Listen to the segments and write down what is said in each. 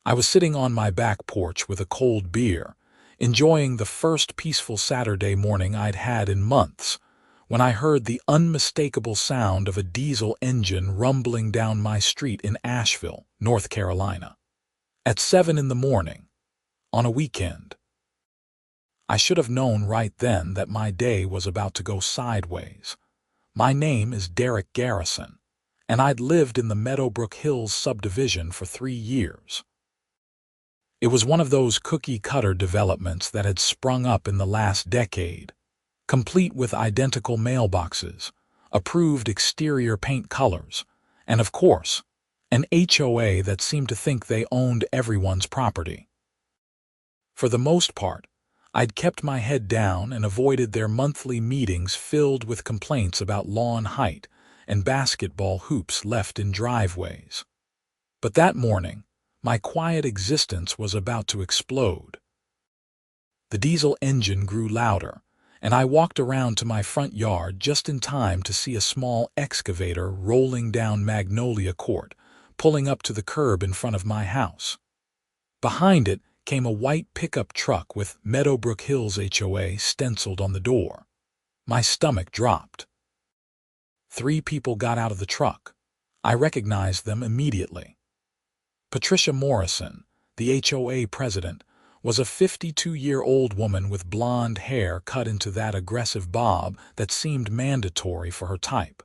I was sitting on my back porch with a cold beer, enjoying the first peaceful Saturday morning I'd had in months, when I heard the unmistakable sound of a diesel engine rumbling down my street in Asheville, North Carolina. At 7 in the morning, on a weekend. I should have known right then that my day was about to go sideways. My name is Garrison, and I'd lived in the Meadowbrook Hills subdivision for 3 years. It was one of those cookie-cutter developments that had sprung up in the last decade, complete with identical mailboxes, approved exterior paint colors, and of course, an HOA that seemed to think they owned everyone's property. For the most part, I'd kept my head down and avoided their monthly meetings filled with complaints about lawn height and basketball hoops left in driveways. But that morning, my quiet existence was about to explode. The diesel engine grew louder, and I walked around to my front yard just in time to see a small excavator rolling down Magnolia Court, pulling up to the curb in front of my house. Behind it came a white pickup truck with Meadowbrook Hills HOA stenciled on the door. My stomach dropped. 3 people got out of the truck. I recognized them immediately. Patricia Morrison, the HOA president, was a 52-year-old woman with blonde hair cut into that aggressive bob that seemed mandatory for her type.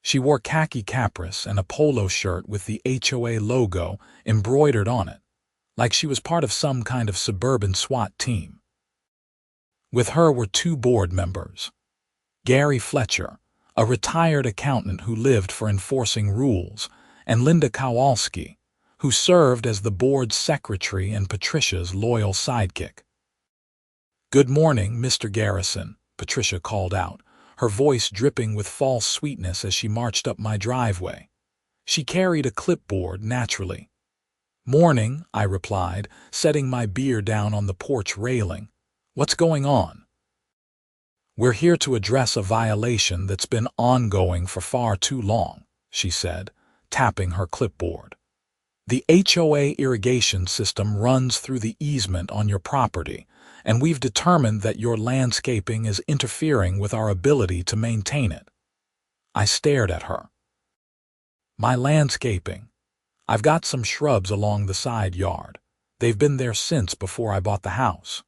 She wore khaki capris and a polo shirt with the HOA logo embroidered on it, like she was part of some kind of suburban SWAT team. With her were 2 board members. Gary Fletcher, a retired accountant who lived for enforcing rules, and Linda Kowalski, who served as the board's secretary and Patricia's loyal sidekick. "Good morning, Mr. Garrison," Patricia called out, her voice dripping with false sweetness as she marched up my driveway. She carried a clipboard naturally. "Morning," I replied, setting my beer down on the porch railing. "What's going on?" "We're here to address a violation that's been ongoing for far too long," she said, tapping her clipboard. "The HOA irrigation system runs through the easement on your property, and we've determined that your landscaping is interfering with our ability to maintain it." I stared at her. "My landscaping? I've got some shrubs along the side yard. They've been there since before I bought the house.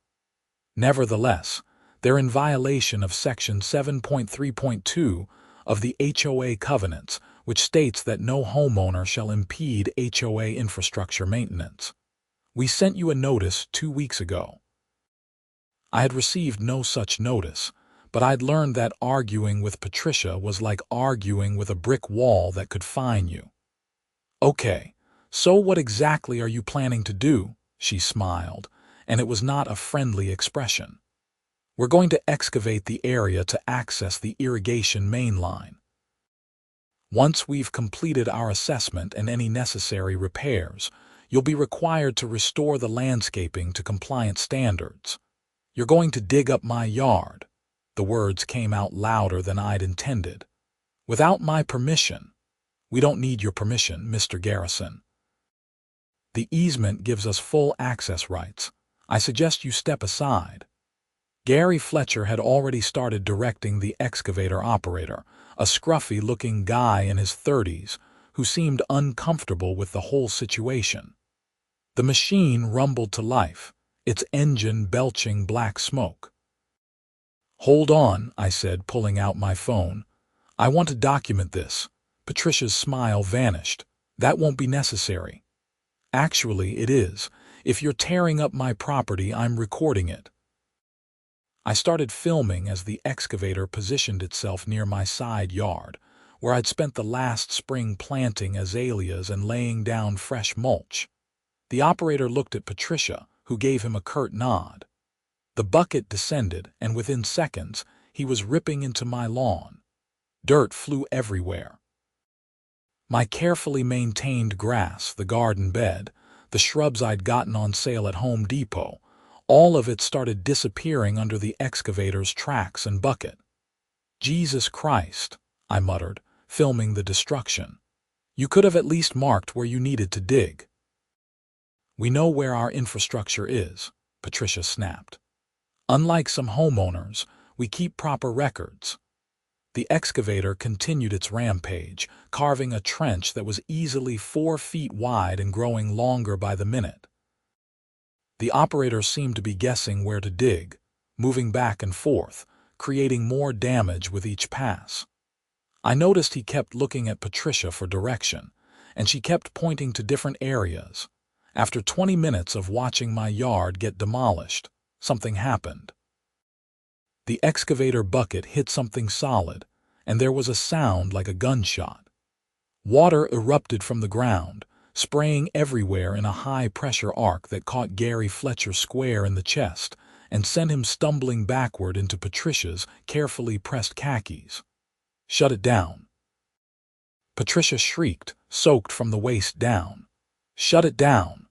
Nevertheless, they're in violation of Section 7.3.2 of the HOA covenants, which states that no homeowner shall impede HOA infrastructure maintenance. We sent you a notice 2 weeks ago." I had received no such notice, but I'd learned that arguing with Patricia was like arguing with a brick wall that could fine you. "Okay, so what exactly are you planning to do?" she smiled, and it was not a friendly expression. "We're going to excavate the area to access the irrigation main line. Once we've completed our assessment and any necessary repairs, you'll be required to restore the landscaping to compliant standards. You're going to dig up my yard." The words came out louder than I'd intended. "Without my permission." "We don't need your permission, Mr. Garrison. The easement gives us full access rights. I suggest you step aside." Gary Fletcher had already started directing the excavator operator, a scruffy-looking guy in his 30s who seemed uncomfortable with the whole situation. The machine rumbled to life, its engine belching black smoke. "Hold on," I said, pulling out my phone. "I want to document this." Patricia's smile vanished. "That won't be necessary." "Actually, it is. If you're tearing up my property, I'm recording it." I started filming as the excavator positioned itself near my side yard, where I'd spent the last spring planting azaleas and laying down fresh mulch. The operator looked at Patricia, who gave him a curt nod. The bucket descended, and within seconds, he was ripping into my lawn. Dirt flew everywhere. My carefully maintained grass, the garden bed, the shrubs I'd gotten on sale at Home Depot, all of it started disappearing under the excavator's tracks and bucket. "Jesus Christ," I muttered, filming the destruction. "You could have at least marked where you needed to dig." "We know where our infrastructure is," Patricia snapped. "Unlike some homeowners, we keep proper records." The excavator continued its rampage, carving a trench that was easily 4 feet wide and growing longer by the minute. The operator seemed to be guessing where to dig, moving back and forth, creating more damage with each pass. I noticed he kept looking at Patricia for direction, and she kept pointing to different areas. After 20 minutes of watching my yard get demolished, something happened. The excavator bucket hit something solid, and there was a sound like a gunshot. Water erupted from the ground, spraying everywhere in a high-pressure arc that caught Gary Fletcher square in the chest and sent him stumbling backward into Patricia's carefully pressed khakis. "Shut it down." Patricia shrieked, soaked from the waist down. "Shut it down."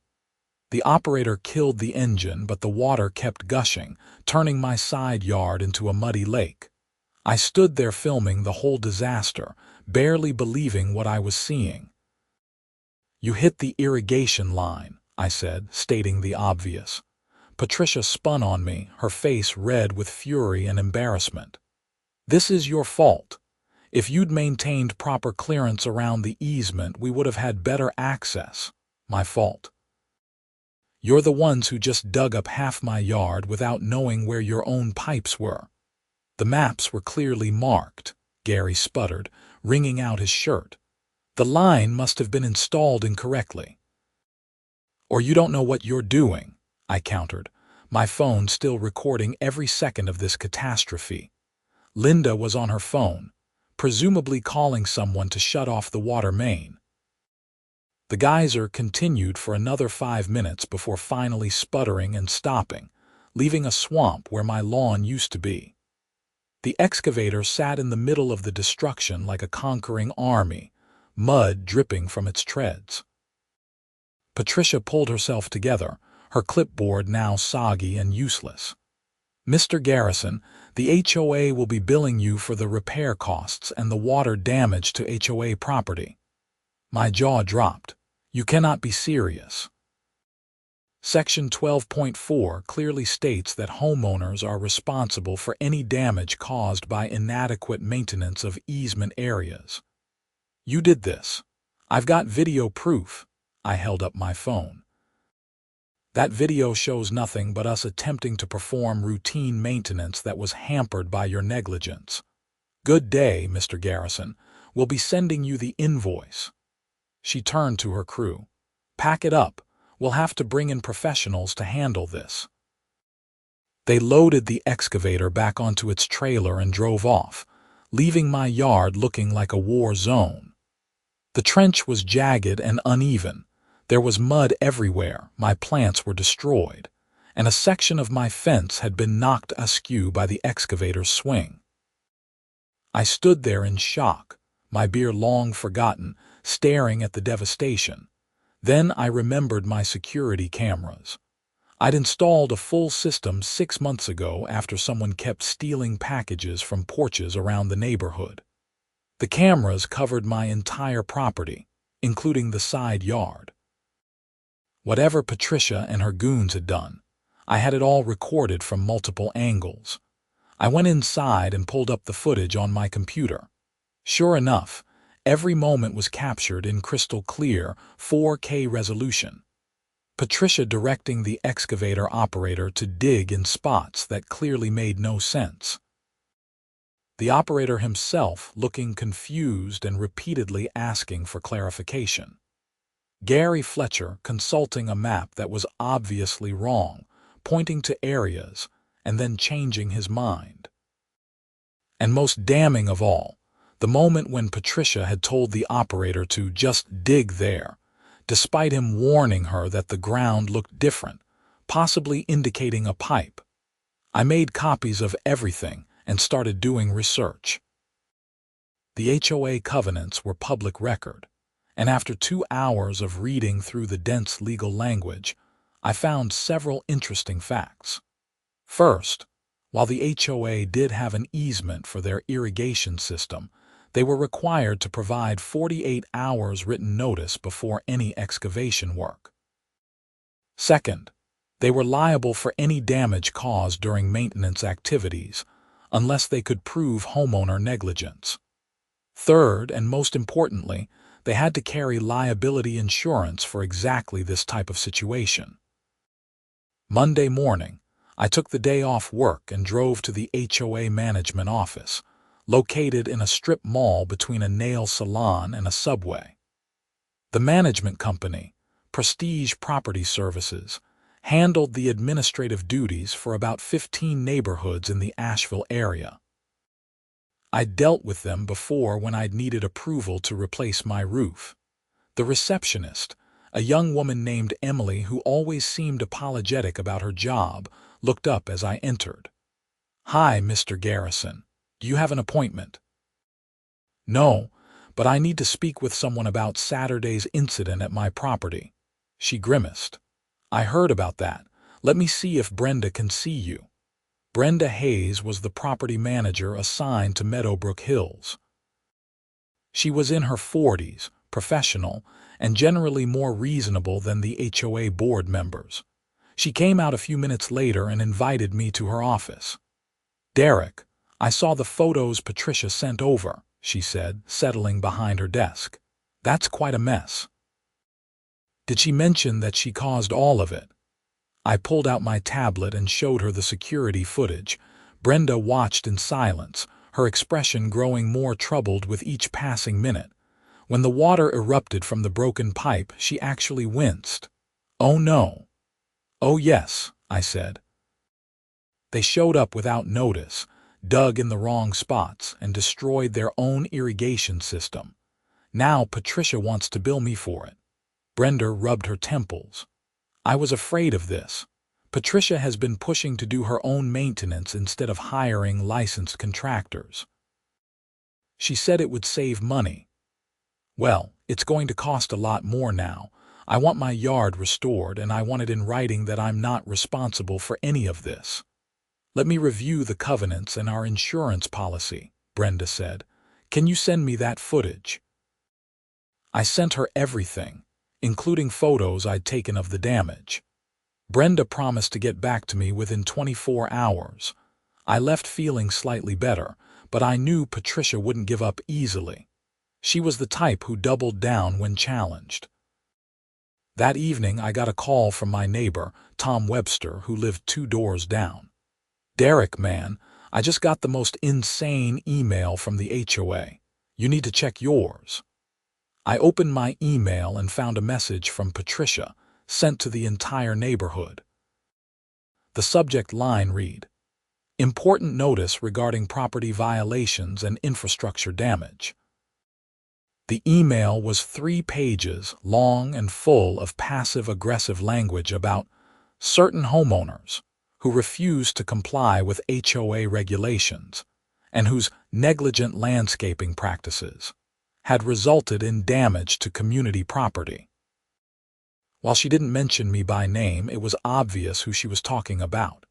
The operator killed the engine, but the water kept gushing, turning my side yard into a muddy lake. I stood there filming the whole disaster, barely believing what I was seeing. "You hit the irrigation line," I said, stating the obvious. Patricia spun on me, her face red with fury and embarrassment. "This is your fault. If you'd maintained proper clearance around the easement, we would have had better access." "My fault. You're the ones who just dug up half my yard without knowing where your own pipes were." "The maps were clearly marked," Gary sputtered, wringing out his shirt. "The line must have been installed incorrectly." "Or you don't know what you're doing," I countered, my phone still recording every second of this catastrophe. Linda was on her phone, presumably calling someone to shut off the water main. The geyser continued for another 5 minutes before finally sputtering and stopping, leaving a swamp where my lawn used to be. The excavator sat in the middle of the destruction like a conquering army, mud dripping from its treads. Patricia pulled herself together, her clipboard now soggy and useless. "Mr. Garrison, the HOA will be billing you for the repair costs and the water damage to HOA property." My jaw dropped. "You cannot be serious." Section 12.4 clearly states that homeowners are responsible for any damage caused by inadequate maintenance of easement areas. "You did this. I've got video proof." I held up my phone. "That video shows nothing but us attempting to perform routine maintenance that was hampered by your negligence." "Good day, Mr. Garrison. We'll be sending you the invoice." She turned to her crew. "Pack it up. We'll have to bring in professionals to handle this." They loaded the excavator back onto its trailer and drove off, leaving my yard looking like a war zone. The trench was jagged and uneven. There was mud everywhere, my plants were destroyed, and a section of my fence had been knocked askew by the excavator's swing. I stood there in shock, my beer long forgotten, staring at the devastation. Then I remembered my security cameras. I'd installed a full system 6 months ago after someone kept stealing packages from porches around the neighborhood. The cameras covered my entire property, including the side yard. Whatever Patricia and her goons had done, I had it all recorded from multiple angles. I went inside and pulled up the footage on my computer. Sure enough, every moment was captured in crystal clear 4K resolution. Patricia directing the excavator operator to dig in spots that clearly made no sense. The operator himself looking confused and repeatedly asking for clarification. Gary Fletcher consulting a map that was obviously wrong, pointing to areas and then changing his mind. And most damning of all, the moment when Patricia had told the operator to just dig there, despite him warning her that the ground looked different, possibly indicating a pipe. I made copies of everything and started doing research. The HOA covenants were public record, and after 2 hours of reading through the dense legal language, I found several interesting facts. First, while the HOA did have an easement for their irrigation system, they were required to provide 48 hours written notice before any excavation work. Second, they were liable for any damage caused during maintenance activities, unless they could prove homeowner negligence. Third, and most importantly, they had to carry liability insurance for exactly this type of situation. Monday morning, I took the day off work and drove to the HOA management office, located in a strip mall between a nail salon and a Subway. The management company, Prestige Property Services, handled the administrative duties for about 15 neighborhoods in the Asheville area. I'd dealt with them before when I'd needed approval to replace my roof. The receptionist, a young woman named Emily who always seemed apologetic about her job, looked up as I entered. "Hi, Mr. Garrison. Do you have an appointment?" "No, but I need to speak with someone about Saturday's incident at my property." She grimaced. "I heard about that. Let me see if Brenda can see you." Brenda Hayes was the property manager assigned to Meadowbrook Hills. She was in her 40s, professional, and generally more reasonable than the HOA board members. She came out a few minutes later and invited me to her office. "Derek, I saw the photos Patricia sent over," she said, settling behind her desk. "That's quite a mess." "Did she mention that she caused all of it?" I pulled out my tablet and showed her the security footage. Brenda watched in silence, her expression growing more troubled with each passing minute. When the water erupted from the broken pipe, she actually winced. "Oh no." "Oh yes," I said. "They showed up without notice, dug in the wrong spots, and destroyed their own irrigation system. Now Patricia wants to bill me for it." Brenda rubbed her temples. "I was afraid of this. Patricia has been pushing to do her own maintenance instead of hiring licensed contractors. She said it would save money. Well, it's going to cost a lot more now. I want my yard restored, and I want it in writing that I'm not responsible for any of this." "Let me review the covenants and our insurance policy," Brenda said. "Can you send me that footage?" I sent her everything, including photos I'd taken of the damage. Brenda promised to get back to me within 24 hours. I left feeling slightly better, but I knew Patricia wouldn't give up easily. She was the type who doubled down when challenged. That evening, I got a call from my neighbor, Tom Webster, who lived 2 doors down. "Derek, man, I just got the most insane email from the HOA. You need to check yours." I opened my email and found a message from Patricia, sent to the entire neighborhood. The subject line read, "Important notice regarding property violations and infrastructure damage." The email was 3 pages long and full of passive-aggressive language about certain homeowners who refused to comply with HOA regulations and whose negligent landscaping practices had resulted in damage to community property. While she didn't mention me by name, it was obvious who she was talking about.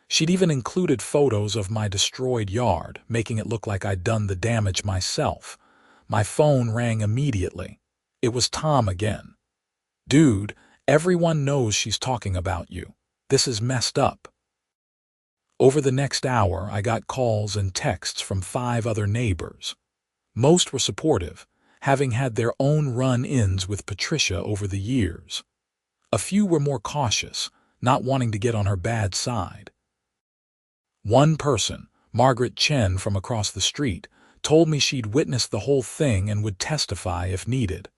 She'd even included photos of my destroyed yard, making it look like I'd done the damage myself. My phone rang immediately. It was Tom again. "Dude, everyone knows she's talking about you. This is messed up." Over the next hour, I got calls and texts from 5 other neighbors. Most were supportive, having had their own run-ins with Patricia over the years. A few were more cautious, not wanting to get on her bad side. One person, Margaret Chen from across the street, told me she'd witnessed the whole thing and would testify if needed.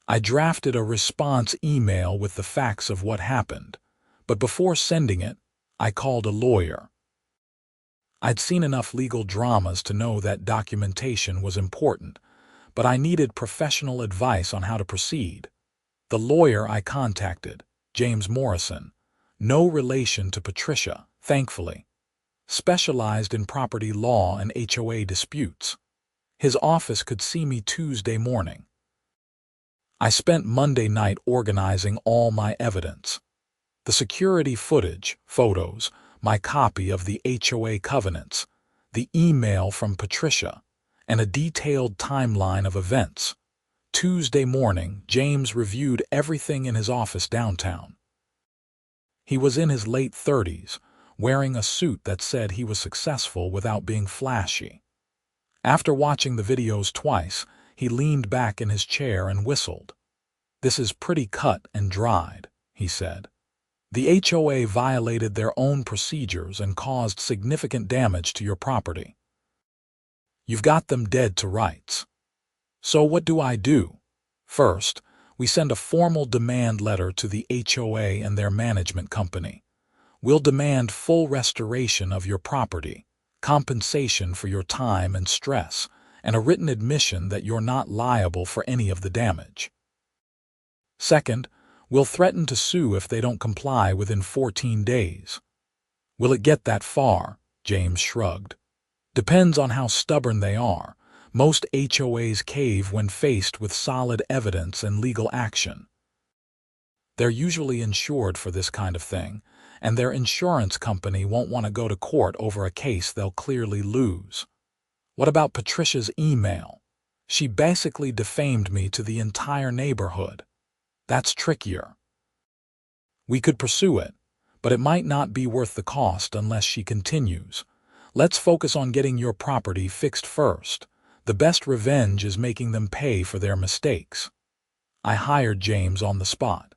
I drafted a response email with the facts of what happened, but before sending it, I called a lawyer. I'd seen enough legal dramas to know that documentation was important, but I needed professional advice on how to proceed. The lawyer I contacted, James Morrison, no relation to Patricia, thankfully, specialized in property law and HOA disputes. His office could see me Tuesday morning. I spent Monday night organizing all my evidence. The security footage, photos, my copy of the HOA covenants, the email from Patricia, and a detailed timeline of events. Tuesday morning, James reviewed everything in his office downtown. He was in his late 30s, wearing a suit that said he was successful without being flashy. After watching the videos twice, he leaned back in his chair and whistled. "This is pretty cut and dried," he said. "The HOA violated their own procedures and caused significant damage to your property. You've got them dead to rights. So what do I do? First, we send a formal demand letter to the HOA and their management company. We'll demand full restoration of your property, compensation for your time and stress, and a written admission that you're not liable for any of the damage. Second, we'll threaten to sue if they don't comply within 14 days. Will it get that far? James shrugged. Depends on how stubborn they are. Most HOAs cave when faced with solid evidence and legal action. They're usually insured for this kind of thing, and their insurance company won't want to go to court over a case they'll clearly lose. What about Patricia's email? She basically defamed me to the entire neighborhood. That's trickier. We could pursue it, but it might not be worth the cost unless she continues. Let's focus on getting your property fixed first. The best revenge is making them pay for their mistakes. I hired James on the spot.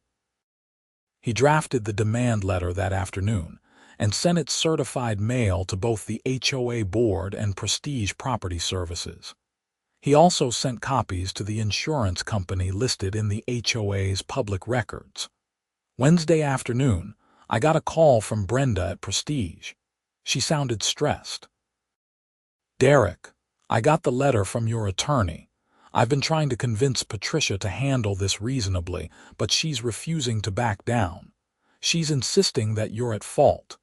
He drafted the demand letter that afternoon and sent it certified mail to both the HOA board and Prestige Property Services. He also sent copies to the insurance company listed in the HOA's public records. Wednesday afternoon, I got a call from Brenda at Prestige. She sounded stressed. "Derek, I got the letter from your attorney. I've been trying to convince Patricia to handle this reasonably, but she's refusing to back down. She's insisting that you're at fault.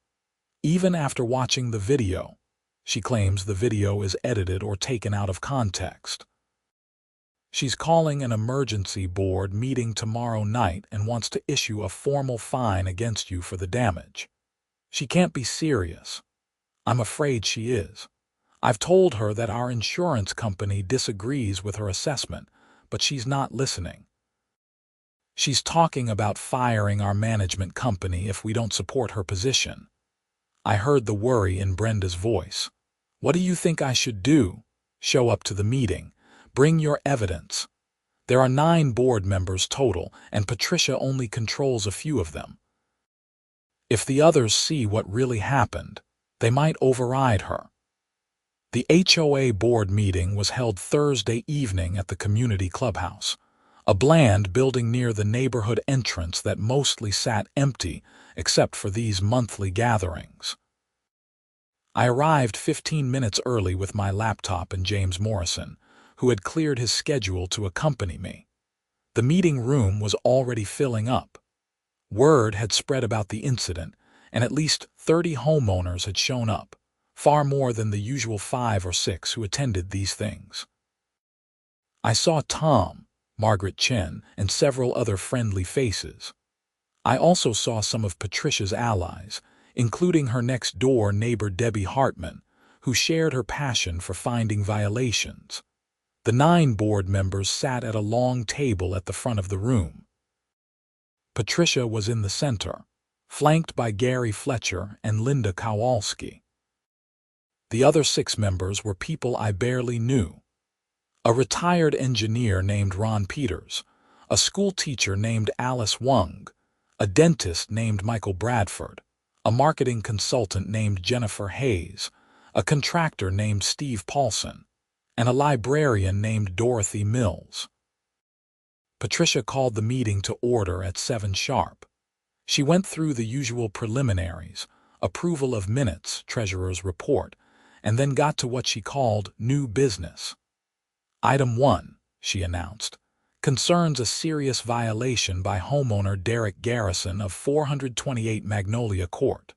Even after watching the video, she claims the video is edited or taken out of context. She's calling an emergency board meeting tomorrow night and wants to issue a formal fine against you for the damage. She can't be serious. I'm afraid she is. I've told her that our insurance company disagrees with her assessment, but she's not listening. She's talking about firing our management company if we don't support her position." I heard the worry in Brenda's voice. "What do you think I should do? Show up to the meeting. Bring your evidence. There are 9 board members total, and Patricia only controls a few of them. If the others see what really happened, they might override her." The HOA board meeting was held Thursday evening at the community clubhouse, a bland building near the neighborhood entrance that mostly sat empty except for these monthly gatherings. I arrived 15 minutes early with my laptop and James Morrison, who had cleared his schedule to accompany me. The meeting room was already filling up. Word had spread about the incident, and at least 30 homeowners had shown up, far more than the usual 5 or 6 who attended these things. I saw Tom, Margaret Chen, and several other friendly faces. I also saw some of Patricia's allies, including her next-door neighbor Debbie Hartman, who shared her passion for finding violations. The 9 board members sat at a long table at the front of the room. Patricia was in the center, flanked by Gary Fletcher and Linda Kowalski. The other 6 members were people I barely knew. A retired engineer named Ron Peters, a school teacher named Alice Wung, a dentist named Michael Bradford, a marketing consultant named Jennifer Hayes, a contractor named Steve Paulson, and a librarian named Dorothy Mills. Patricia called the meeting to order at 7 sharp. She went through the usual preliminaries, approval of minutes, treasurer's report, and then got to what she called new business. "Item 1, she announced, concerns a serious violation by homeowner Derek Garrison of 428 Magnolia Court.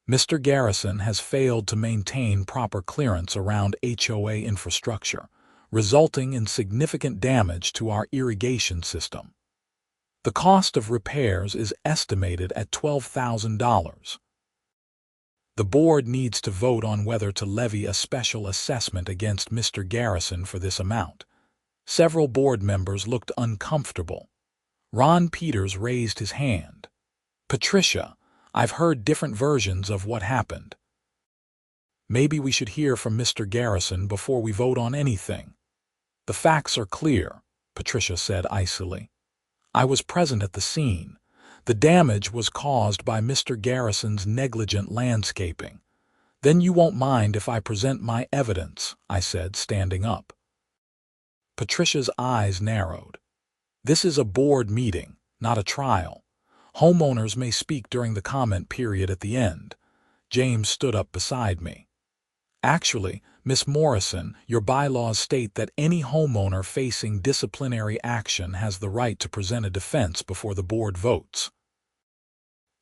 Mr. Garrison has failed to maintain proper clearance around HOA infrastructure, resulting in significant damage to our irrigation system. The cost of repairs is estimated at $12,000. The board needs to vote on whether to levy a special assessment against Mr. Garrison for this amount." Several board members looked uncomfortable. Ron Peters raised his hand. Patricia, I've heard different versions of what happened. Maybe we should hear from Mr. Garrison before we vote on anything. The facts are clear, Patricia said icily. I was present at the scene. The damage was caused by Mr. Garrison's negligent landscaping. Then you won't mind if I present my evidence, I said, standing up. Patricia's eyes narrowed. This is a board meeting, not a trial. Homeowners may speak during the comment period at the end. James stood up beside me. Actually, Miss Morrison, your bylaws state that any homeowner facing disciplinary action has the right to present a defense before the board votes.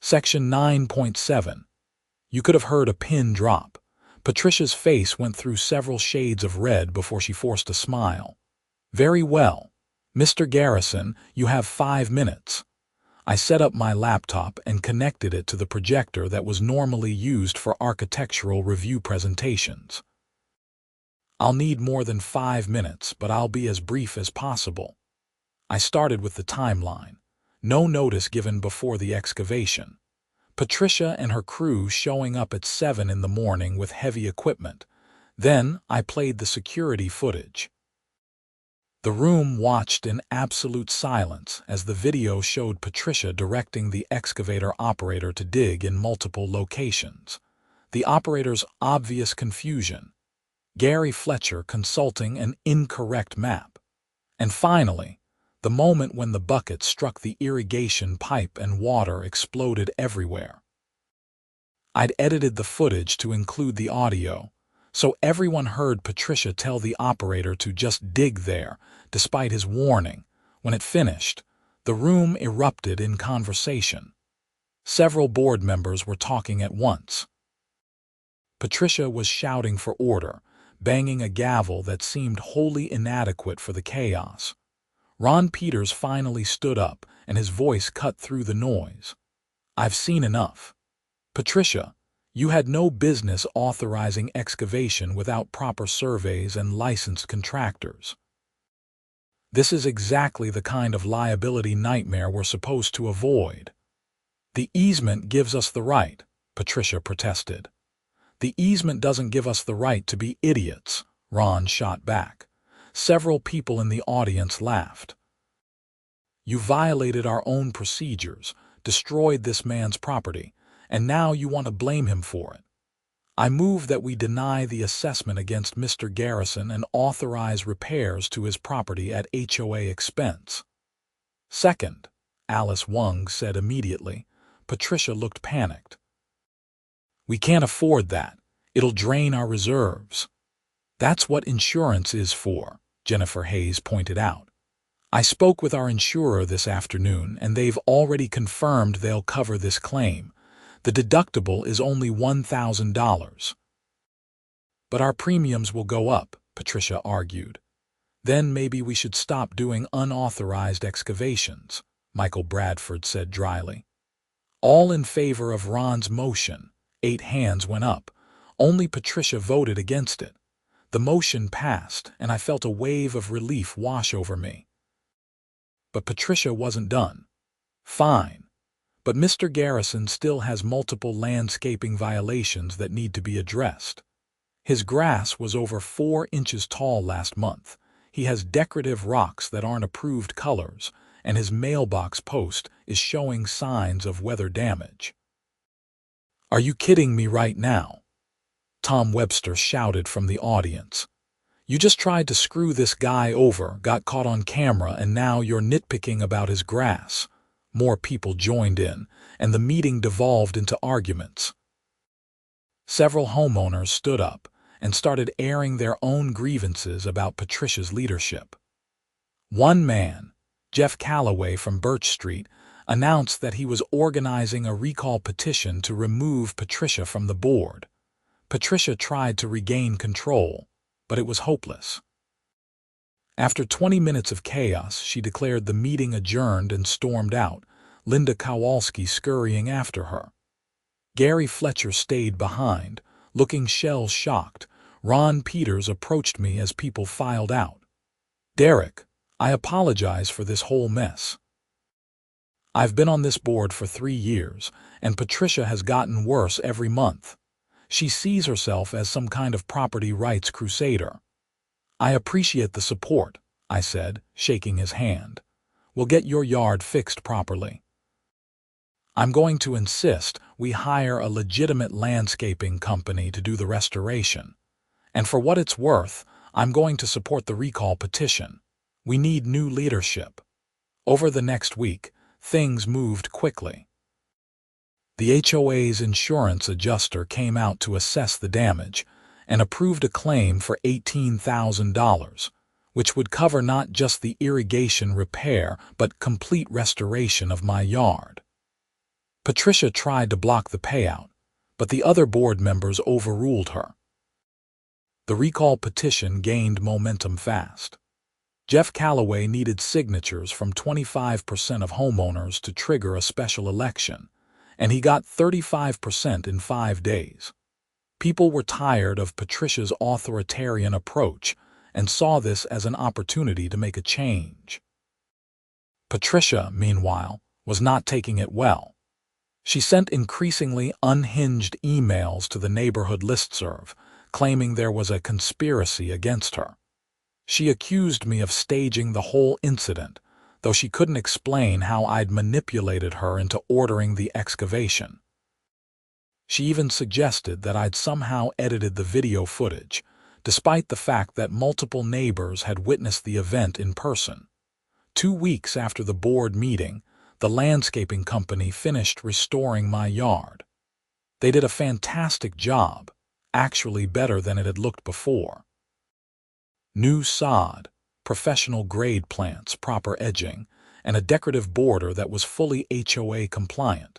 Section 9.7. You could have heard a pin drop. Patricia's face went through several shades of red before she forced a smile. Very well. Mr. Garrison, you have 5 minutes. I set up my laptop and connected it to the projector that was normally used for architectural review presentations. I'll need more than 5 minutes, but I'll be as brief as possible. I started with the timeline. No notice given before the excavation. Patricia and her crew showing up at 7 in the morning with heavy equipment. Then I played the security footage. The room watched in absolute silence as the video showed Patricia directing the excavator operator to dig in multiple locations. The operator's obvious confusion. Gary Fletcher consulting an incorrect map. And finally, the moment when the bucket struck the irrigation pipe and water exploded everywhere. I'd edited the footage to include the audio, so everyone heard Patricia tell the operator to just dig there, despite his warning. When it finished, the room erupted in conversation. Several board members were talking at once. Patricia was shouting for order, banging a gavel that seemed wholly inadequate for the chaos. Ron Peters finally stood up, and his voice cut through the noise. I've seen enough. Patricia, you had no business authorizing excavation without proper surveys and licensed contractors. This is exactly the kind of liability nightmare we're supposed to avoid. The easement gives us the right, Patricia protested. The easement doesn't give us the right to be idiots, Ron shot back. Several people in the audience laughed. You violated our own procedures, destroyed this man's property, and now you want to blame him for it. I move that we deny the assessment against Mr. Garrison and authorize repairs to his property at HOA expense. Second, Alice Wung said immediately. Patricia looked panicked. We can't afford that. It'll drain our reserves. That's what insurance is for, Jennifer Hayes pointed out. I spoke with our insurer this afternoon, and they've already confirmed they'll cover this claim. The deductible is only $1,000. But our premiums will go up, Patricia argued. Then maybe we should stop doing unauthorized excavations, Michael Bradford said dryly. All in favor of Ron's motion. 8 hands went up. Only Patricia voted against it. The motion passed, and I felt a wave of relief wash over me. But Patricia wasn't done. Fine. But Mr. Garrison still has multiple landscaping violations that need to be addressed. His grass was over 4 inches tall last month. He has decorative rocks that aren't approved colors, and his mailbox post is showing signs of weather damage. Are you kidding me right now? Tom Webster shouted from the audience. You just tried to screw this guy over, got caught on camera, and now you're nitpicking about his grass. More people joined in, and the meeting devolved into arguments. Several homeowners stood up and started airing their own grievances about Patricia's leadership. One man, Jeff Calloway from Birch Street, announced that he was organizing a recall petition to remove Patricia from the board. Patricia tried to regain control, but it was hopeless. After 20 minutes of chaos, she declared the meeting adjourned and stormed out, Linda Kowalski scurrying after her. Gary Fletcher stayed behind, looking shell-shocked. Ron Peters approached me as people filed out. Derek, I apologize for this whole mess. I've been on this board for 3 years, and Patricia has gotten worse every month. She sees herself as some kind of property rights crusader. I appreciate the support, I said, shaking his hand. We'll get your yard fixed properly. I'm going to insist we hire a legitimate landscaping company to do the restoration. And for what it's worth, I'm going to support the recall petition. We need new leadership. Over the next week, things moved quickly. The HOA's insurance adjuster came out to assess the damage and approved a claim for $18,000, which would cover not just the irrigation repair but complete restoration of my yard. Patricia tried to block the payout, but the other board members overruled her. The recall petition gained momentum fast. Jeff Calloway needed signatures from 25% of homeowners to trigger a special election, and he got 35% in 5 days. People were tired of Patricia's authoritarian approach and saw this as an opportunity to make a change. Patricia, meanwhile, was not taking it well. She sent increasingly unhinged emails to the neighborhood listserv, claiming there was a conspiracy against her. She accused me of staging the whole incident, though she couldn't explain how I'd manipulated her into ordering the excavation. She even suggested that I'd somehow edited the video footage, despite the fact that multiple neighbors had witnessed the event in person. 2 weeks after the board meeting, the landscaping company finished restoring my yard. They did a fantastic job, actually better than it had looked before. New sod, professional grade plants, proper edging, and a decorative border that was fully HOA compliant.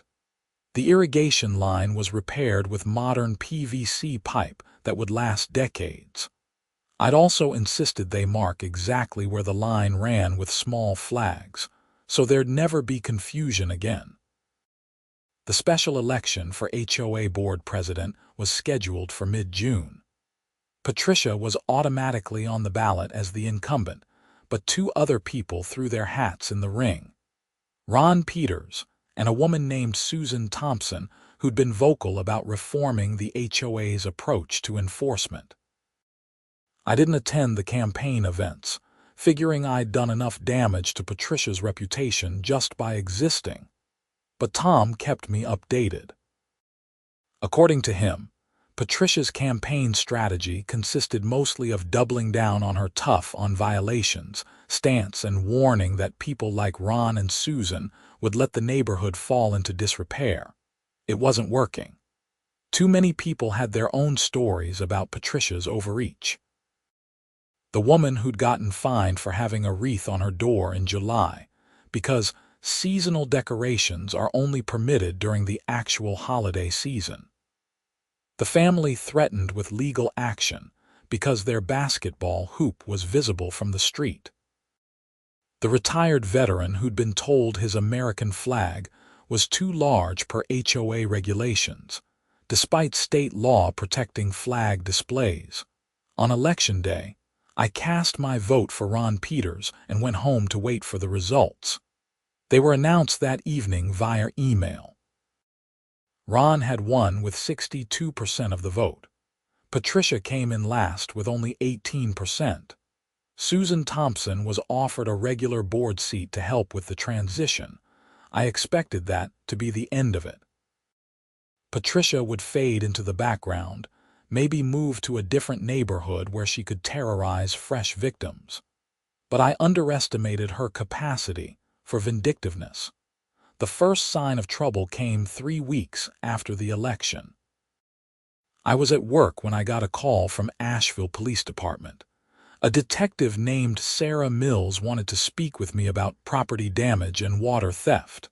The irrigation line was repaired with modern PVC pipe that would last decades. I'd also insisted they mark exactly where the line ran with small flags, so there'd never be confusion again. The special election for HOA board president was scheduled for mid-June. Patricia was automatically on the ballot as the incumbent, but 2 other people threw their hats in the ring. Ron Peters and a woman named Susan Thompson, who'd been vocal about reforming the HOA's approach to enforcement. I didn't attend the campaign events, figuring I'd done enough damage to Patricia's reputation just by existing. But Tom kept me updated. According to him, Patricia's campaign strategy consisted mostly of doubling down on her tough on violations stance and warning that people like Ron and Susan would let the neighborhood fall into disrepair. It wasn't working. Too many people had their own stories about Patricia's overreach. The woman who'd gotten fined for having a wreath on her door in July, because seasonal decorations are only permitted during the actual holiday season. The family threatened with legal action because their basketball hoop was visible from the street. The retired veteran who'd been told his American flag was too large per HOA regulations, despite state law protecting flag displays. On election day, I cast my vote for Ron Peters and went home to wait for the results. They were announced that evening via email. Ron had won with 62% of the vote. Patricia came in last with only 18%. Susan Thompson was offered a regular board seat to help with the transition. I expected that to be the end of it. Patricia would fade into the background, maybe move to a different neighborhood where she could terrorize fresh victims. But I underestimated her capacity for vindictiveness. The first sign of trouble came 3 weeks after the election. I was at work when I got a call from Asheville Police Department. A detective named Sarah Mills wanted to speak with me about property damage and water theft.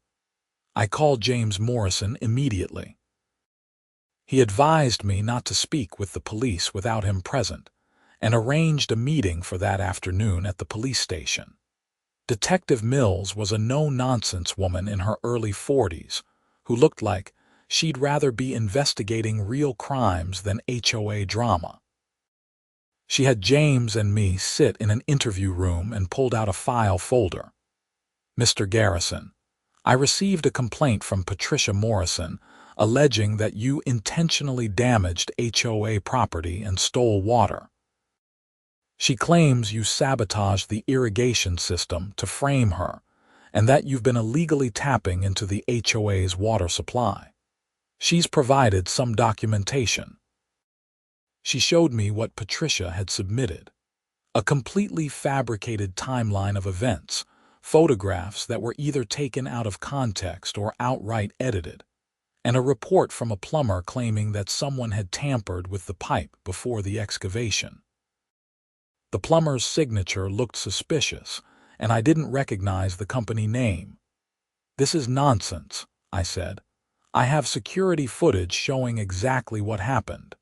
I called James Morrison immediately. He advised me not to speak with the police without him present, and arranged a meeting for that afternoon at the police station. Detective Mills was a no-nonsense woman in her early 40s who looked like she'd rather be investigating real crimes than HOA drama. She had James and me sit in an interview room and pulled out a file folder. "Mr. Garrison, I received a complaint from Patricia Morrison alleging that you intentionally damaged HOA property and stole water. She claims you sabotaged the irrigation system to frame her, and that you've been illegally tapping into the HOA's water supply. She's provided some documentation. She showed me what Patricia had submitted. A completely fabricated timeline of events, photographs that were either taken out of context or outright edited, and a report from a plumber claiming that someone had tampered with the pipe before the excavation. The plumber's signature looked suspicious, and I didn't recognize the company name. "This is nonsense," I said. "I have security footage showing exactly what happened."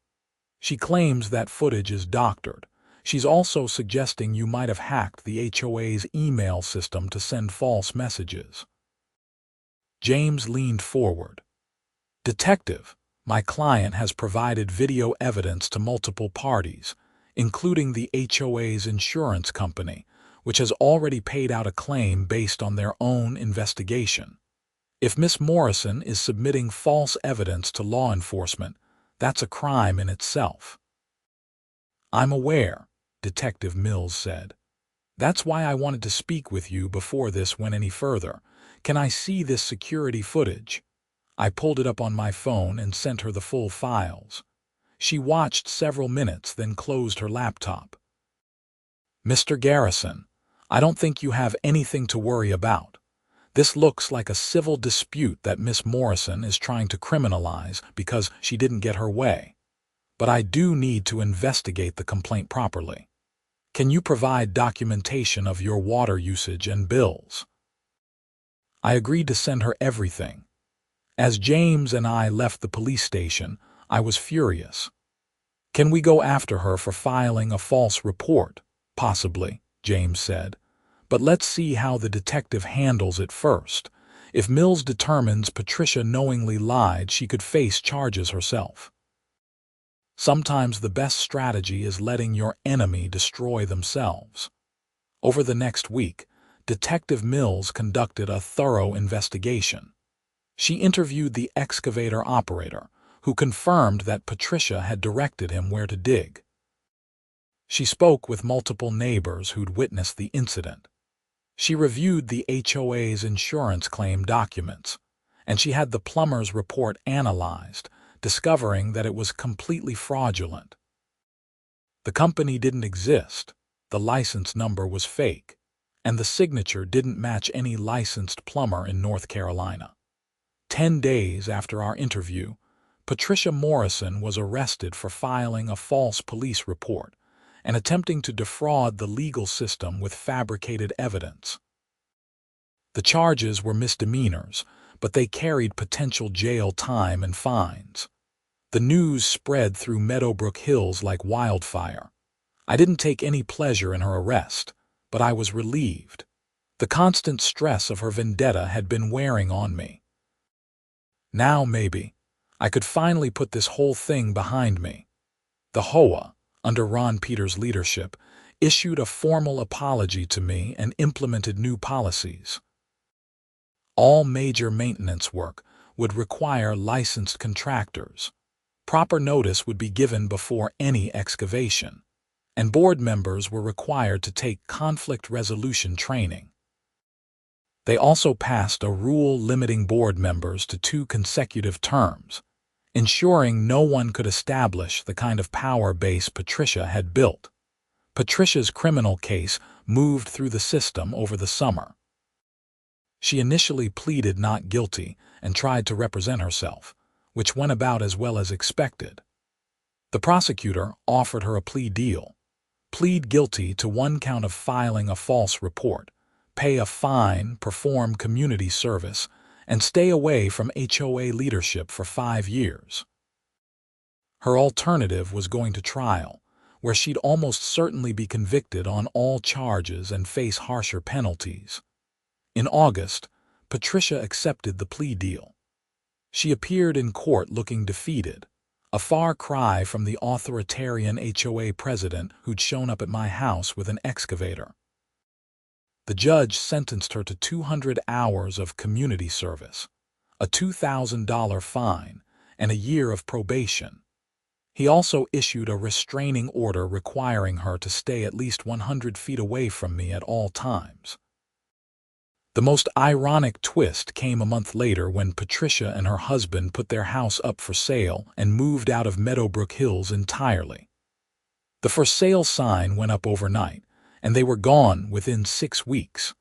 She claims that footage is doctored. She's also suggesting you might have hacked the HOA's email system to send false messages. James leaned forward. "Detective, my client has provided video evidence to multiple parties, including the HOA's insurance company, which has already paid out a claim based on their own investigation. If Miss Morrison is submitting false evidence to law enforcement, that's a crime in itself." "I'm aware," Detective Mills said. "That's why I wanted to speak with you before this went any further. Can I see this security footage?" I pulled it up on my phone and sent her the full files. She watched several minutes, then closed her laptop. "Mr. Garrison, I don't think you have anything to worry about. This looks like a civil dispute that Miss Morrison is trying to criminalize because she didn't get her way. But I do need to investigate the complaint properly. Can you provide documentation of your water usage and bills?" I agreed to send her everything. As James and I left the police station, I was furious. "Can we go after her for filing a false report?" "Possibly," James said. "But let's see how the detective handles it first. If Mills determines Patricia knowingly lied, she could face charges herself." Sometimes the best strategy is letting your enemy destroy themselves. Over the next week, Detective Mills conducted a thorough investigation. She interviewed the excavator operator, who confirmed that Patricia had directed him where to dig. She spoke with multiple neighbors who'd witnessed the incident. She reviewed the HOA's insurance claim documents, and she had the plumber's report analyzed, discovering that it was completely fraudulent. The company didn't exist, the license number was fake, and the signature didn't match any licensed plumber in North Carolina. 10 days after our interview, Patricia Morrison was arrested for filing a false police report and attempting to defraud the legal system with fabricated evidence. The charges were misdemeanors, but they carried potential jail time and fines. The news spread through Meadowbrook Hills like wildfire. I didn't take any pleasure in her arrest, but I was relieved. The constant stress of her vendetta had been wearing on me. Now, maybe, I could finally put this whole thing behind me. The HOA, under Ron Peters' leadership, issued a formal apology to me and implemented new policies. All major maintenance work would require licensed contractors. Proper notice would be given before any excavation, and board members were required to take conflict resolution training. They also passed a rule limiting board members to 2 consecutive terms, ensuring no one could establish the kind of power base Patricia had built. Patricia's criminal case moved through the system over the summer. She initially pleaded not guilty and tried to represent herself, which went about as well as expected. The prosecutor offered her a plea deal: plead guilty to 1 count of filing a false report, pay a fine, perform community service, and stay away from HOA leadership for 5 years. Her alternative was going to trial, where she'd almost certainly be convicted on all charges and face harsher penalties. In August, Patricia accepted the plea deal. She appeared in court looking defeated, a far cry from the authoritarian HOA president who'd shown up at my house with an excavator. The judge sentenced her to 200 hours of community service, a $2,000 fine, and a year of probation. He also issued a restraining order requiring her to stay at least 100 feet away from me at all times. The most ironic twist came a month later when Patricia and her husband put their house up for sale and moved out of Meadowbrook Hills entirely. The for sale sign went up overnight, and they were gone within 6 weeks.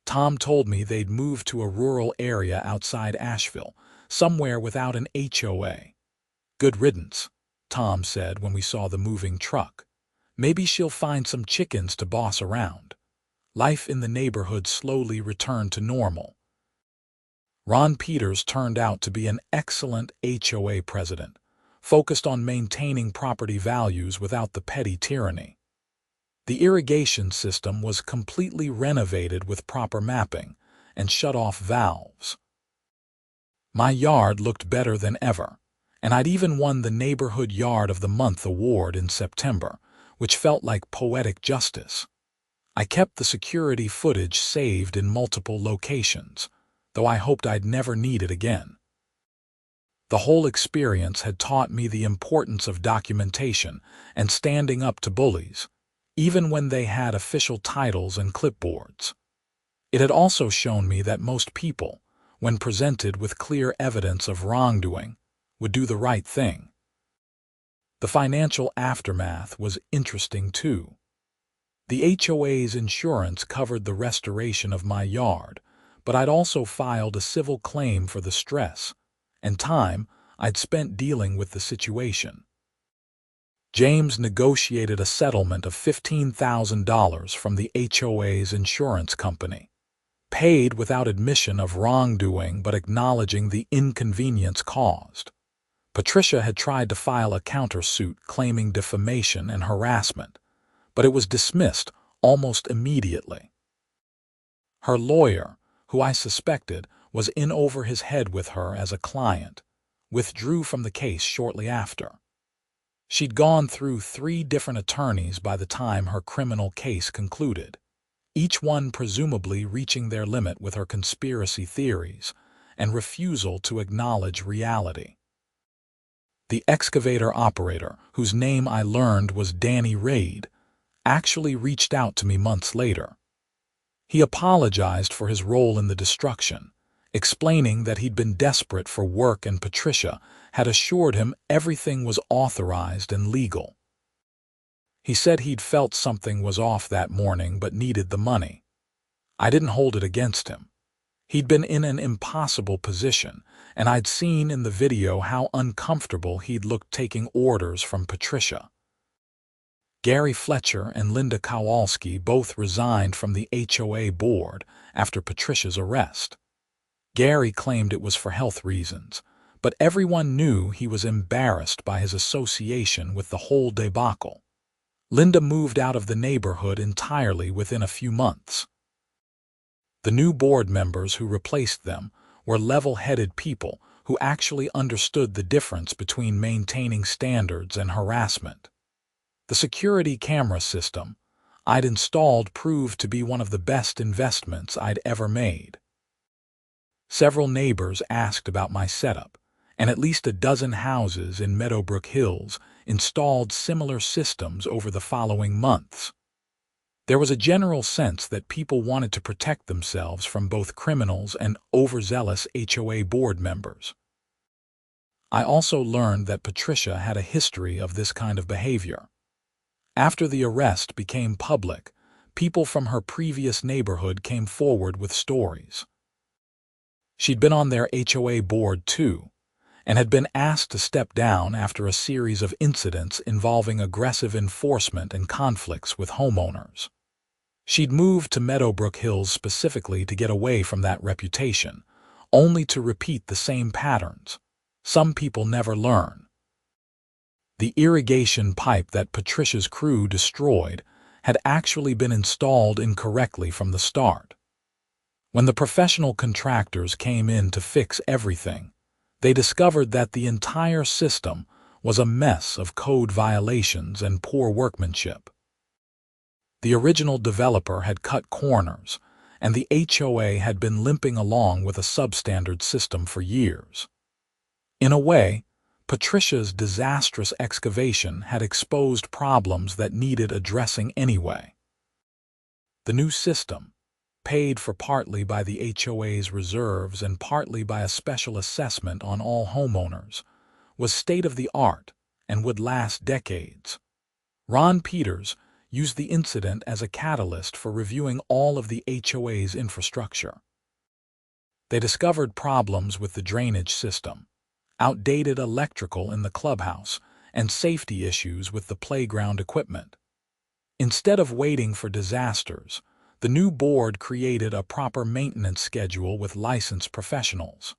Tom told me they'd moved to a rural area outside Asheville, somewhere without an HOA. "Good riddance," Tom said when we saw the moving truck. "Maybe she'll find some chickens to boss around." Life in the neighborhood slowly returned to normal. Ron Peters turned out to be an excellent HOA president, focused on maintaining property values without the petty tyranny. The irrigation system was completely renovated with proper mapping and shut-off valves. My yard looked better than ever, and I'd even won the Neighborhood Yard of the Month award in September, which felt like poetic justice. I kept the security footage saved in multiple locations, though I hoped I'd never need it again. The whole experience had taught me the importance of documentation and standing up to bullies, even when they had official titles and clipboards. It had also shown me that most people, when presented with clear evidence of wrongdoing, would do the right thing. The financial aftermath was interesting too. The HOA's insurance covered the restoration of my yard, but I'd also filed a civil claim for the stress and time I'd spent dealing with the situation. James negotiated a settlement of $15,000 from the HOA's insurance company, paid without admission of wrongdoing but acknowledging the inconvenience caused. Patricia had tried to file a countersuit claiming defamation and harassment, but it was dismissed almost immediately. Her lawyer, who I suspected was in over his head with her as a client, withdrew from the case shortly after. She'd gone through 3 different attorneys by the time her criminal case concluded, each one presumably reaching their limit with her conspiracy theories and refusal to acknowledge reality. The excavator operator, whose name I learned was Danny Raid, actually reached out to me months later. He apologized for his role in the destruction, explaining that he'd been desperate for work and Patricia had assured him everything was authorized and legal. He said he'd felt something was off that morning but needed the money. I didn't hold it against him. He'd been in an impossible position, and I'd seen in the video how uncomfortable he'd looked taking orders from Patricia. Gary Fletcher and Linda Kowalski both resigned from the HOA board after Patricia's arrest. Gary claimed it was for health reasons, but everyone knew he was embarrassed by his association with the whole debacle. Linda moved out of the neighborhood entirely within a few months. The new board members who replaced them were level-headed people who actually understood the difference between maintaining standards and harassment. The security camera system I'd installed proved to be one of the best investments I'd ever made. Several neighbors asked about my setup, and at least a dozen houses in Meadowbrook Hills installed similar systems over the following months. There was a general sense that people wanted to protect themselves from both criminals and overzealous HOA board members. I also learned that Patricia had a history of this kind of behavior. After the arrest became public, people from her previous neighborhood came forward with stories. She'd been on their HOA board too, and had been asked to step down after a series of incidents involving aggressive enforcement and conflicts with homeowners. She'd moved to Meadowbrook Hills specifically to get away from that reputation, only to repeat the same patterns. Some people never learn. The irrigation pipe that Patricia's crew destroyed had actually been installed incorrectly from the start. When the professional contractors came in to fix everything, they discovered that the entire system was a mess of code violations and poor workmanship. The original developer had cut corners, and the HOA had been limping along with a substandard system for years. In a way, Patricia's disastrous excavation had exposed problems that needed addressing anyway. The new system, paid for partly by the HOA's reserves and partly by a special assessment on all homeowners, was state-of-the-art and would last decades. Ron Peters used the incident as a catalyst for reviewing all of the HOA's infrastructure. They discovered problems with the drainage system, outdated electrical in the clubhouse, and safety issues with the playground equipment. Instead of waiting for disasters, the new board created a proper maintenance schedule with licensed professionals.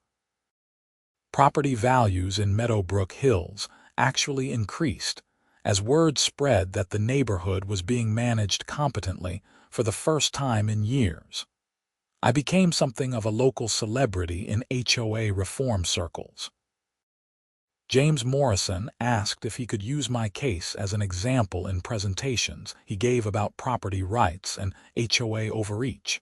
Property values in Meadowbrook Hills actually increased as word spread that the neighborhood was being managed competently for the first time in years. I became something of a local celebrity in HOA reform circles. James Morrison asked if he could use my case as an example in presentations he gave about property rights and HOA overreach.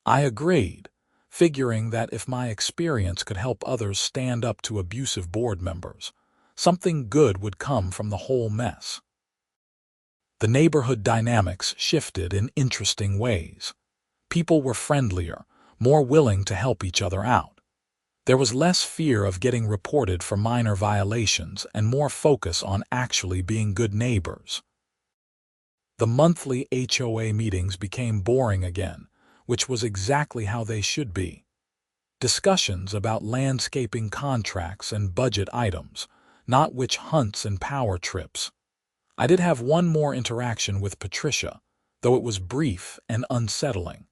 I agreed, figuring that if my experience could help others stand up to abusive board members, something good would come from the whole mess. The neighborhood dynamics shifted in interesting ways. People were friendlier, more willing to help each other out. There was less fear of getting reported for minor violations and more focus on actually being good neighbors. The monthly HOA meetings became boring again, which was exactly how they should be. Discussions about landscaping contracts and budget items, not witch hunts and power trips. I did have one more interaction with Patricia, though it was brief and unsettling.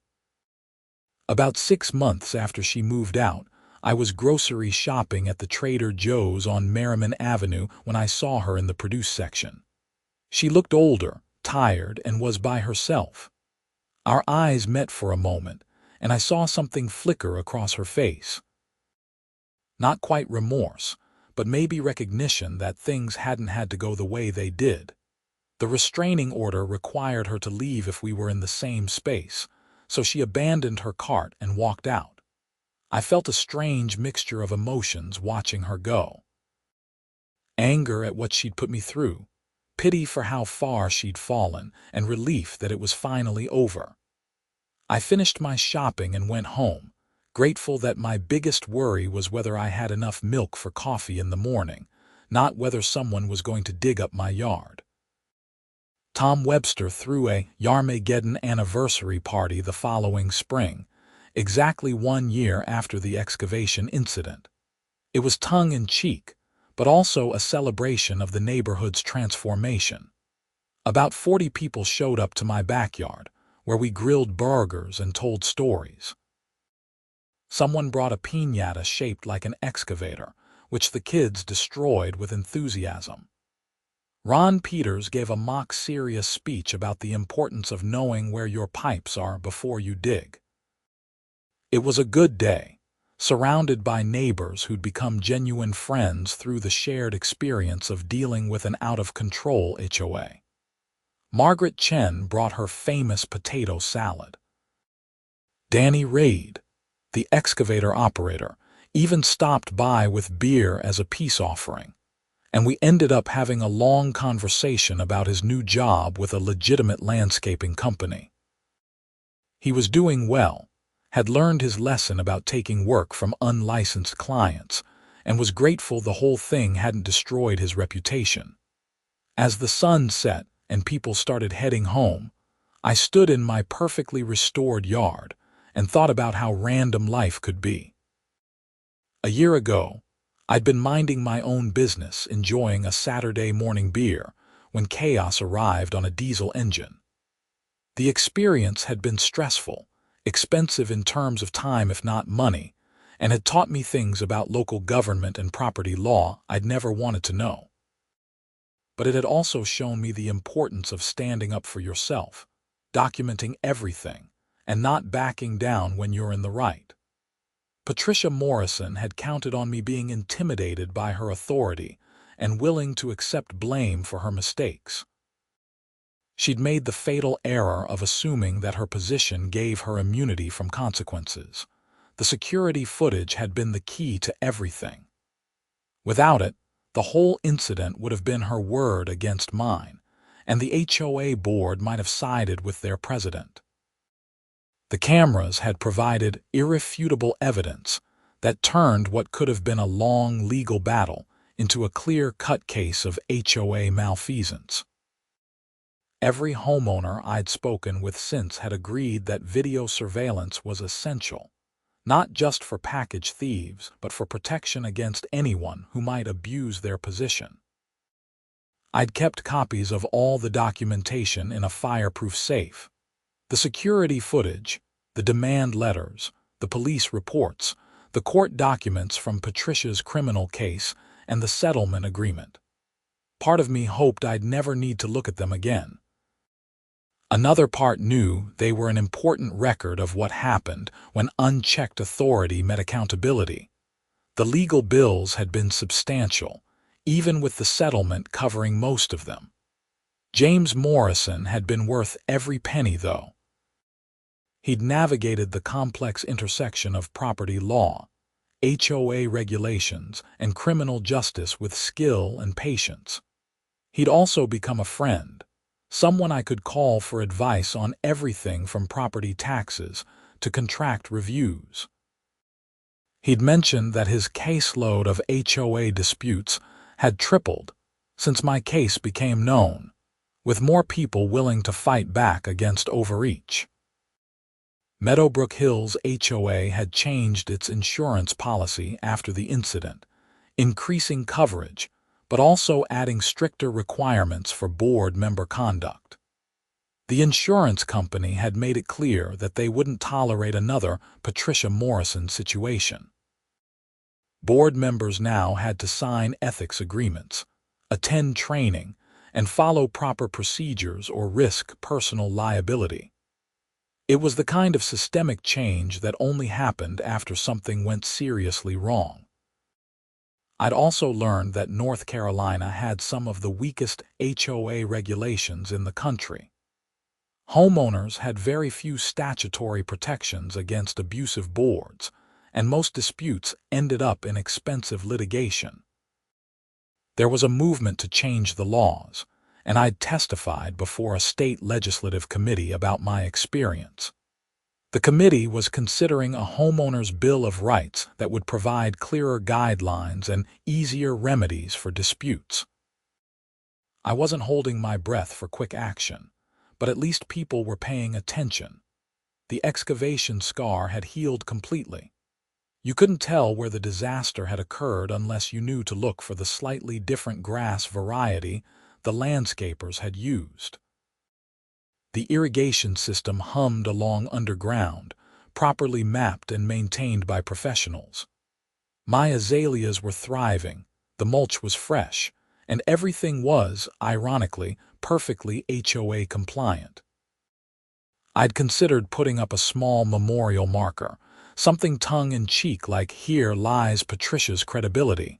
About 6 months after she moved out, I was grocery shopping at the Trader Joe's on Merriman Avenue when I saw her in the produce section. She looked older, tired, and was by herself. Our eyes met for a moment, and I saw something flicker across her face. Not quite remorse, but maybe recognition that things hadn't had to go the way they did. The restraining order required her to leave if we were in the same space, so she abandoned her cart and walked out. I felt a strange mixture of emotions watching her go. Anger at what she'd put me through, pity for how far she'd fallen, and relief that it was finally over. I finished my shopping and went home, grateful that my biggest worry was whether I had enough milk for coffee in the morning, not whether someone was going to dig up my yard. Tom Webster threw a Yarmageddon anniversary party the following spring, exactly 1 year after the excavation incident. It was tongue-in-cheek, but also a celebration of the neighborhood's transformation. About 40 people showed up to my backyard, where we grilled burgers and told stories. Someone brought a piñata shaped like an excavator, which the kids destroyed with enthusiasm. Ron Peters gave a mock-serious speech about the importance of knowing where your pipes are before you dig. It was a good day, surrounded by neighbors who'd become genuine friends through the shared experience of dealing with an out-of-control HOA. Margaret Chen brought her famous potato salad. Danny Raid, the excavator operator, even stopped by with beer as a peace offering, and we ended up having a long conversation about his new job with a legitimate landscaping company. He was doing well, had learned his lesson about taking work from unlicensed clients, and was grateful the whole thing hadn't destroyed his reputation. As the sun set and people started heading home, I stood in my perfectly restored yard and thought about how random life could be. A year ago, I'd been minding my own business, enjoying a Saturday morning beer, when chaos arrived on a diesel engine. The experience had been stressful, expensive in terms of time if not money, and had taught me things about local government and property law I'd never wanted to know. But it had also shown me the importance of standing up for yourself, documenting everything, and not backing down when you're in the right. Patricia Morrison had counted on me being intimidated by her authority and willing to accept blame for her mistakes. She'd made the fatal error of assuming that her position gave her immunity from consequences. The security footage had been the key to everything. Without it, the whole incident would have been her word against mine, and the HOA board might have sided with their president. The cameras had provided irrefutable evidence that turned what could have been a long legal battle into a clear-cut case of HOA malfeasance. Every homeowner I'd spoken with since had agreed that video surveillance was essential, not just for package thieves, but for protection against anyone who might abuse their position. I'd kept copies of all the documentation in a fireproof safe. The security footage, the demand letters, the police reports, the court documents from Patricia's criminal case, and the settlement agreement. Part of me hoped I'd never need to look at them again. Another part knew they were an important record of what happened when unchecked authority met accountability. The legal bills had been substantial, even with the settlement covering most of them. James Morrison had been worth every penny, though. He'd navigated the complex intersection of property law, HOA regulations, and criminal justice with skill and patience. He'd also become a friend, someone I could call for advice on everything from property taxes to contract reviews. He'd mentioned that his caseload of HOA disputes had tripled since my case became known, with more people willing to fight back against overreach. Meadowbrook Hills HOA had changed its insurance policy after the incident, increasing coverage, but also adding stricter requirements for board member conduct. The insurance company had made it clear that they wouldn't tolerate another Patricia Morrison situation. Board members now had to sign ethics agreements, attend training, and follow proper procedures or risk personal liability. It was the kind of systemic change that only happened after something went seriously wrong. I'd also learned that North Carolina had some of the weakest HOA regulations in the country. Homeowners had very few statutory protections against abusive boards, and most disputes ended up in expensive litigation. There was a movement to change the laws, and I'd testified before a state legislative committee about my experience. The committee was considering a homeowner's Bill of Rights that would provide clearer guidelines and easier remedies for disputes. I wasn't holding my breath for quick action, but at least people were paying attention. The excavation scar had healed completely. You couldn't tell where the disaster had occurred unless you knew to look for the slightly different grass variety the landscapers had used. The irrigation system hummed along underground, properly mapped and maintained by professionals. My azaleas were thriving, the mulch was fresh, and everything was, ironically, perfectly HOA compliant. I'd considered putting up a small memorial marker, something tongue-in-cheek like "Here lies Patricia's credibility,"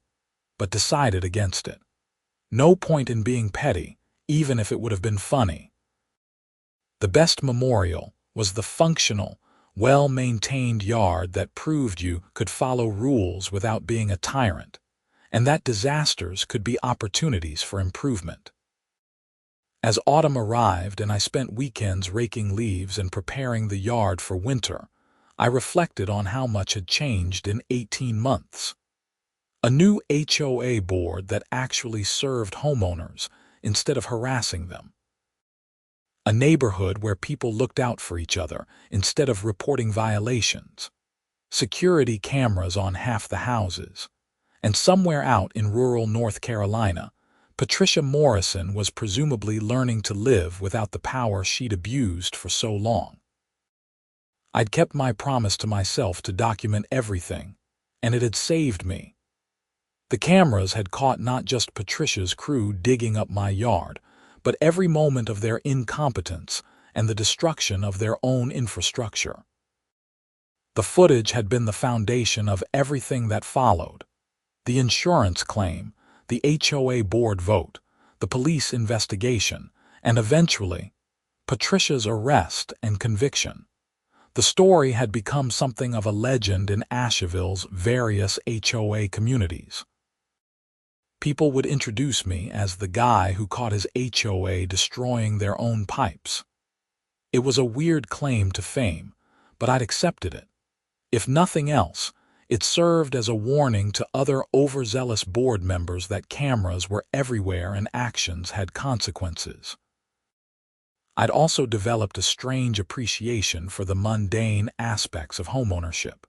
but decided against it. No point in being petty, even if it would have been funny. The best memorial was the functional, well-maintained yard that proved you could follow rules without being a tyrant, and that disasters could be opportunities for improvement. As autumn arrived and I spent weekends raking leaves and preparing the yard for winter, I reflected on how much had changed in 18 months. A new HOA board that actually served homeowners instead of harassing them. A neighborhood where people looked out for each other instead of reporting violations. Security cameras on half the houses. And somewhere out in rural North Carolina, Patricia Morrison was presumably learning to live without the power she'd abused for so long. I'd kept my promise to myself to document everything, and it had saved me. The cameras had caught not just Patricia's crew digging up my yard, but every moment of their incompetence and the destruction of their own infrastructure. The footage had been the foundation of everything that followed. The insurance claim, the HOA board vote, the police investigation, and eventually, Patricia's arrest and conviction. The story had become something of a legend in Asheville's various HOA communities. People would introduce me as the guy who caught his HOA destroying their own pipes. It was a weird claim to fame, but I'd accepted it. If nothing else, it served as a warning to other overzealous board members that cameras were everywhere and actions had consequences. I'd also developed a strange appreciation for the mundane aspects of homeownership.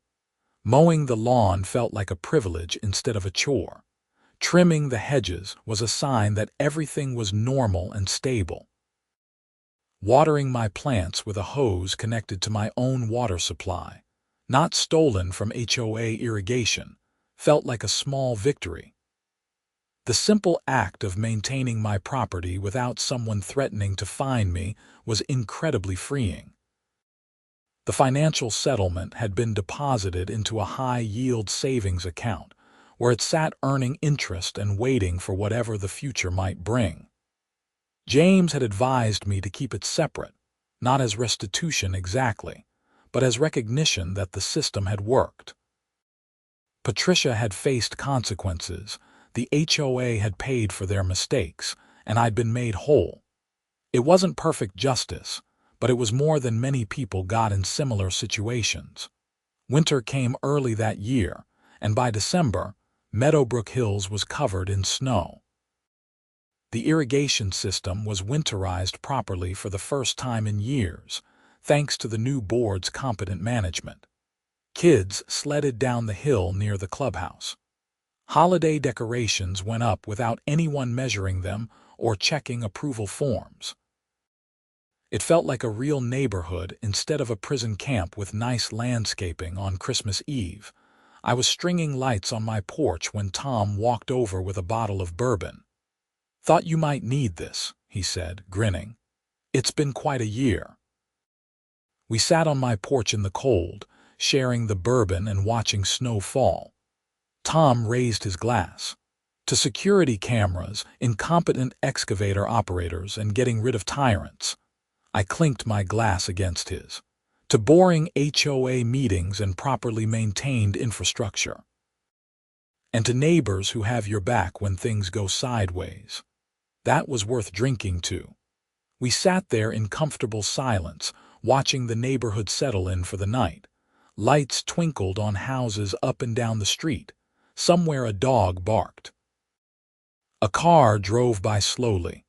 Mowing the lawn felt like a privilege instead of a chore. Trimming the hedges was a sign that everything was normal and stable. Watering my plants with a hose connected to my own water supply, not stolen from HOA irrigation, felt like a small victory. The simple act of maintaining my property without someone threatening to fine me was incredibly freeing. The financial settlement had been deposited into a high-yield savings account, where it sat earning interest and waiting for whatever the future might bring. James had advised me to keep it separate, not as restitution exactly, but as recognition that the system had worked. Patricia had faced consequences, the HOA had paid for their mistakes, and I'd been made whole. It wasn't perfect justice, but it was more than many people got in similar situations. Winter came early that year, and by December, Meadowbrook Hills was covered in snow. The irrigation system was winterized properly for the first time in years, thanks to the new board's competent management. Kids sledded down the hill near the clubhouse. Holiday decorations went up without anyone measuring them or checking approval forms. It felt like a real neighborhood instead of a prison camp with nice landscaping on Christmas Eve. I was stringing lights on my porch when Tom walked over with a bottle of bourbon. "Thought you might need this," he said, grinning. "It's been quite a year." We sat on my porch in the cold, sharing the bourbon and watching snow fall. Tom raised his glass. "To security cameras, incompetent excavator operators, and getting rid of tyrants." I clinked my glass against his. "To boring HOA meetings and properly maintained infrastructure. And to neighbors who have your back when things go sideways." That was worth drinking to. We sat there in comfortable silence, watching the neighborhood settle in for the night. Lights twinkled on houses up and down the street. Somewhere a dog barked. A car drove by slowly,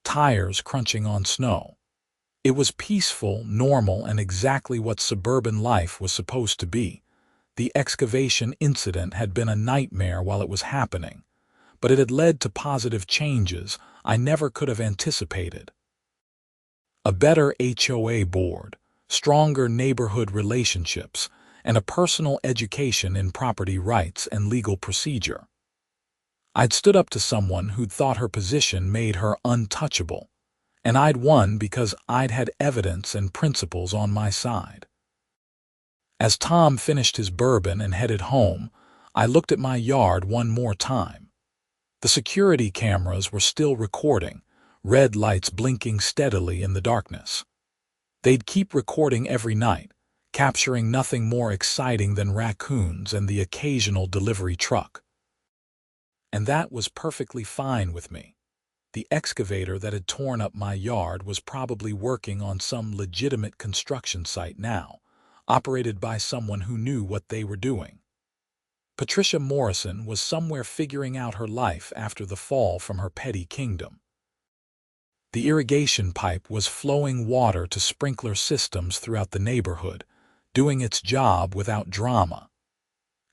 tires crunching on snow. It was peaceful, normal, and exactly what suburban life was supposed to be. The excavation incident had been a nightmare while it was happening, but it had led to positive changes I never could have anticipated. A better HOA board, stronger neighborhood relationships, and a personal education in property rights and legal procedure. I'd stood up to someone who'd thought her position made her untouchable, and I'd won because I'd had evidence and principles on my side. As Tom finished his bourbon and headed home, I looked at my yard one more time. The security cameras were still recording, red lights blinking steadily in the darkness. They'd keep recording every night, capturing nothing more exciting than raccoons and the occasional delivery truck. And that was perfectly fine with me. The excavator that had torn up my yard was probably working on some legitimate construction site now, operated by someone who knew what they were doing. Patricia Morrison was somewhere figuring out her life after the fall from her petty kingdom. The irrigation pipe was flowing water to sprinkler systems throughout the neighborhood, doing its job without drama.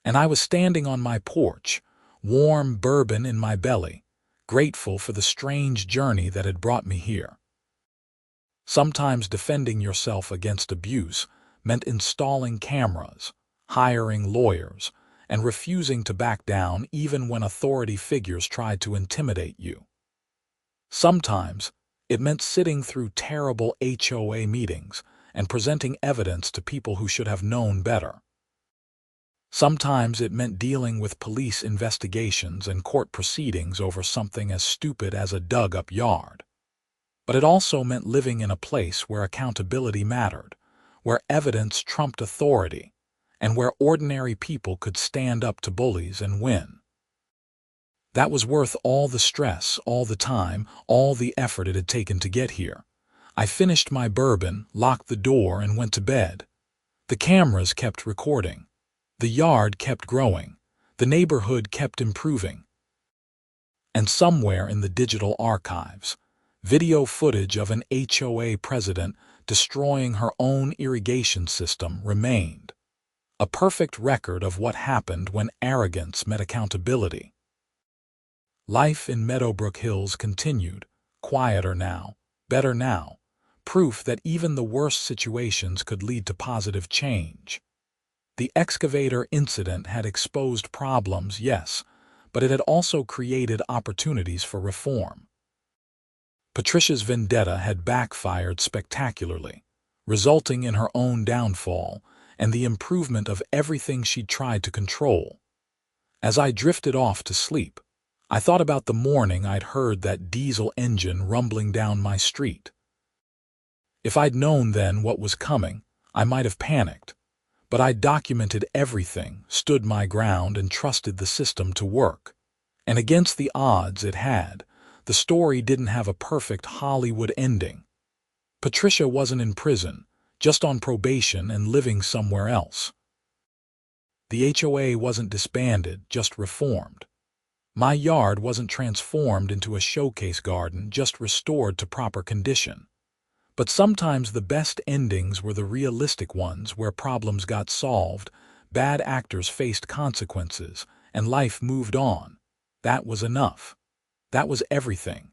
And I was standing on my porch, warm bourbon in my belly, grateful for the strange journey that had brought me here. Sometimes defending yourself against abuse meant installing cameras, hiring lawyers, and refusing to back down even when authority figures tried to intimidate you. Sometimes it meant sitting through terrible HOA meetings and presenting evidence to people who should have known better. Sometimes it meant dealing with police investigations and court proceedings over something as stupid as a dug-up yard. But it also meant living in a place where accountability mattered, where evidence trumped authority, and where ordinary people could stand up to bullies and win. That was worth all the stress, all the time, all the effort it had taken to get here. I finished my bourbon, locked the door, and went to bed. The cameras kept recording. The yard kept growing. The neighborhood kept improving. And somewhere in the digital archives, video footage of an HOA president destroying her own irrigation system remained. A perfect record of what happened when arrogance met accountability. Life in Meadowbrook Hills continued, quieter now, better now, proof that even the worst situations could lead to positive change. The excavator incident had exposed problems, yes, but it had also created opportunities for reform. Patricia's vendetta had backfired spectacularly, resulting in her own downfall and the improvement of everything she'd tried to control. As I drifted off to sleep, I thought about the morning I'd heard that diesel engine rumbling down my street. If I'd known then what was coming, I might have panicked, but I documented everything, stood my ground, and trusted the system to work. And against the odds it had, the story didn't have a perfect Hollywood ending. Patricia wasn't in prison, just on probation and living somewhere else. The HOA wasn't disbanded, just reformed. My yard wasn't transformed into a showcase garden, just restored to proper condition. But sometimes the best endings were the realistic ones, where problems got solved, bad actors faced consequences, and life moved on. That was enough. That was everything.